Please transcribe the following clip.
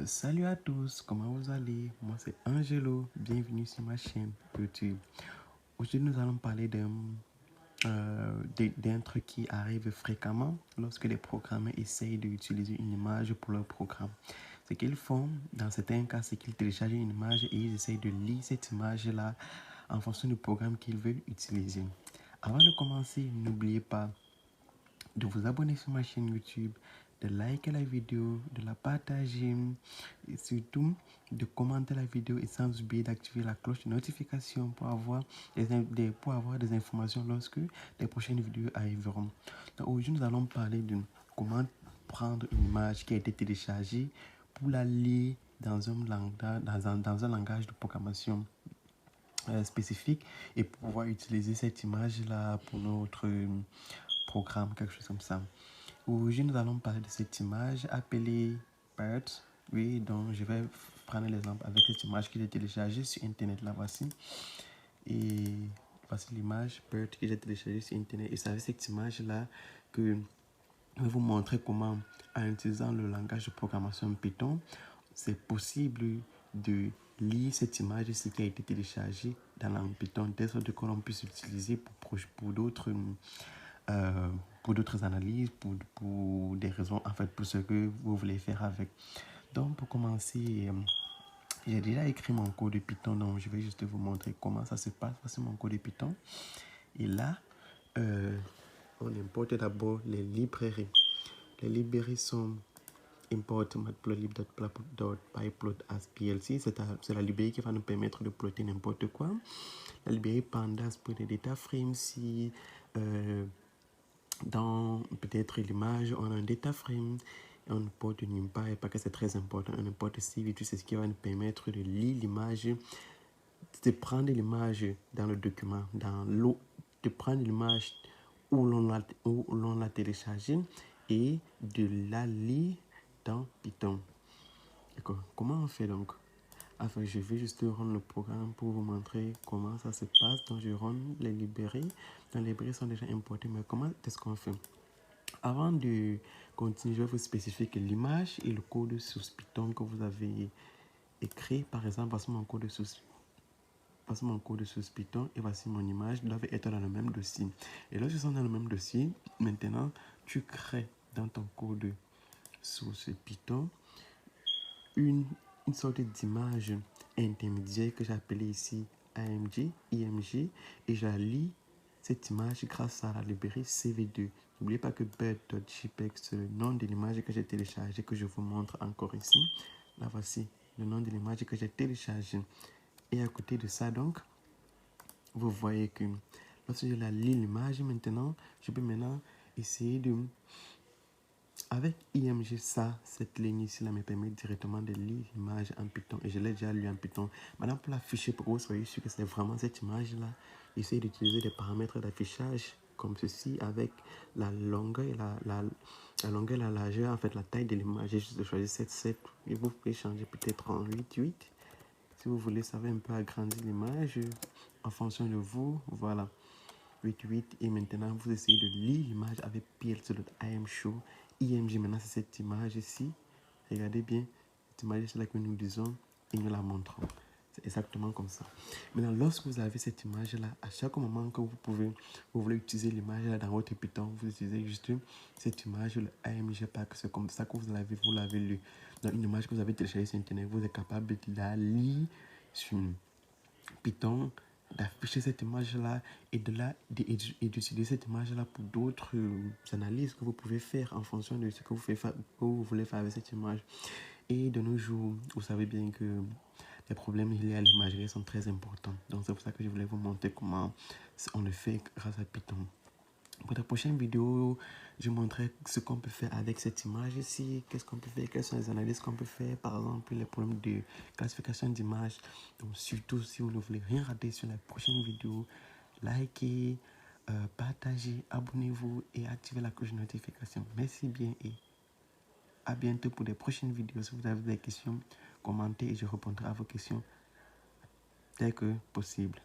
Salut à tous, comment vous allez? Moi c'est Angelo, bienvenue sur ma chaîne YouTube. Aujourd'hui nous allons parler d'un truc qui arrive fréquemment lorsque les programmeurs essayent d'utiliser une image pour leur programme. Ce qu'ils font, dans certains cas, c'est qu'ils téléchargent une image et ils essayent de lire cette image-là en fonction du programme qu'ils veulent utiliser. Avant de commencer, n'oubliez pas de vous abonner sur ma chaîne YouTube, de liker la vidéo, de la partager et surtout de commenter la vidéo et sans oublier d'activer la cloche de notification pour avoir des informations lorsque les prochaines vidéos arriveront. Donc aujourd'hui, nous allons parler de comment prendre une image qui a été téléchargée pour la lire dans un langage de programmation spécifique et pour pouvoir utiliser cette image-là pour notre programme, quelque chose comme ça. Aujourd'hui, nous allons parler de cette image appelée Bird. Oui, donc je vais prendre l'exemple avec cette image que j'ai téléchargée sur Internet. La voici. Et voici l'image Bird que j'ai téléchargée sur Internet. Et c'est avec cette image-là que je vais vous montrer comment, en utilisant le langage de programmation Python, c'est possible de lire cette image ici qui a été téléchargée dans la langue Python, de sorte que l'on puisse l'utiliser pour d'autres analyses, pour des raisons, en fait, pour ce que vous voulez faire avec. Donc, pour commencer, j'ai déjà écrit mon code de Python, donc je vais juste vous montrer comment ça se passe. Voici mon code de Python. Et là, on importe d'abord les librairies. Les librairies sont import matplotlib.pyplot as PLC. C'est la librairie qui va nous permettre de plotter n'importe quoi. La librairie pandas pour les data frames. Si dans peut-être l'image, on a un data frame, et on importe une NumPy, parce que c'est très important. On importe CV2, c'est ce qui va nous permettre de lire l'image, de prendre l'image dans le document, de prendre l'image où l'on l'a téléchargée et de la lire dans Python. D'accord. Comment on fait donc? Enfin, je vais juste rendre le programme pour vous montrer comment ça se passe. Donc, je rends les librairies. Les librairies sont déjà importées, mais comment est-ce qu'on fait? Avant de continuer, je vais vous spécifier que l'image et le code source Python que vous avez écrit, par exemple, voici mon code source Python et voici mon image, doivent être dans le même dossier. Et lorsqu'ils sont dans le même dossier, maintenant, tu crées dans ton code source Python une sorte d'image intermédiaire que j'ai appelée ici IMG, et je la lis cette image grâce à la librairie CV2. N'oubliez pas que bird.jpg, c'est le nom de l'image que j'ai téléchargée, que je vous montre encore ici. Là, voici le nom de l'image que j'ai téléchargée. Et à côté de ça, donc, vous voyez que lorsque je la lis l'image, maintenant, je peux maintenant essayer de... Avec IMG, cette ligne ici là me permet directement de lire l'image en Python. Et je l'ai déjà lu en Python. Maintenant, pour l'afficher, pour que vous soyez sûr que c'est vraiment cette image-là, essayez d'utiliser des paramètres d'affichage comme ceci avec la longueur et la longueur et la largeur, en fait, la taille de l'image. J'ai juste choisi 7,7 et vous pouvez changer peut-être en 8,8. Si vous voulez, ça va un peu agrandir l'image en fonction de vous. Voilà. 8,8 et maintenant vous essayez de lire l'image avec plc.imshow. IMG maintenant c'est cette image ici. Regardez bien, cette image c'est là que nous disons et nous la montrons. C'est exactement comme ça. Maintenant, lorsque vous avez cette image là, à chaque moment que vous voulez utiliser l'image là dans votre Python, vous utilisez juste cette image, le AMG pack, c'est comme ça que vous l'avez lu. Dans une image que vous avez téléchargée sur internet, vous êtes capable de la lire sur Python, d'afficher cette image-là et d'utiliser cette image-là pour d'autres analyses que vous pouvez faire en fonction de ce que vous voulez faire avec cette image. Et de nos jours, vous savez bien que les problèmes liés à l'imagerie sont très importants. Donc c'est pour ça que je voulais vous montrer comment on le fait grâce à Python. Pour la prochaine vidéo, je montrerai ce qu'on peut faire avec cette image ici, qu'est-ce qu'on peut faire, quelles sont les analyses qu'on peut faire, par exemple les problèmes de classification d'images. Donc surtout, si vous ne voulez rien rater sur la prochaine vidéo, likez, partagez, abonnez-vous et activez la cloche de notification. Merci bien et à bientôt pour les prochaines vidéos. Si vous avez des questions, commentez et je répondrai à vos questions dès que possible.